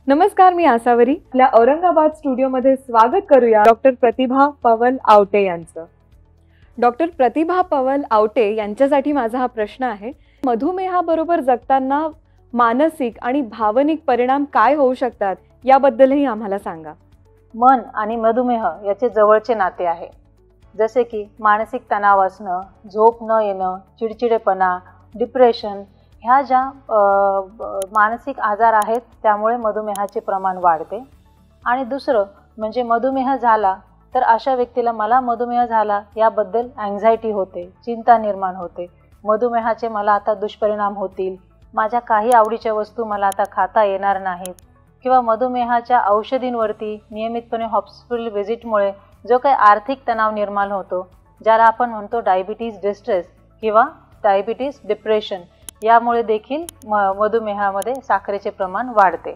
नमस्कार, मी आसावरी. आपल्या औरंगाबाद स्टुडिओमध्ये स्वागत करूया डॉक्टर प्रतिभा पवल आवटे यांचं. डॉक्टर प्रतिभा पवल आवटे यांच्यासाठी माझा हा प्रश्न आहे. मधुमेहाबरोबर जगताना मानसिक आणि भावनिक परिणाम काय होऊ शकतात याबद्दलही आम्हाला सांगा. मन आणि मधुमेह याचे जवळचे नाते आहे. जसे की मानसिक तणाव असणं, झोप न येणं, चिडचिडेपणा, डिप्रेशन ह्या ज्या मानसिक आजार आहेत त्यामुळे मधुमेहाचे प्रमाण वाढते. आणि दुसरं म्हणजे मधुमेह झाला तर अशा व्यक्तीला मला मधुमेह झाला याबद्दल अँक्झायटी होते, चिंता निर्माण होते. मधुमेहाचे मला आता दुष्परिणाम होतील, माझ्या काही आवडीच्या वस्तू मला आता खाता येणार नाहीत, किंवा मधुमेहाच्या औषधींवरती नियमितपणे हॉस्पिटल व्हिजिटमुळे जो काही आर्थिक तणाव निर्माण होतो, ज्याला आपण म्हणतो डायबिटीज डिस्ट्रेस किंवा डायबिटीज डिप्रेशन, यामुळे देखील मधुमेहामध्ये साखरेचे प्रमाण वाढते.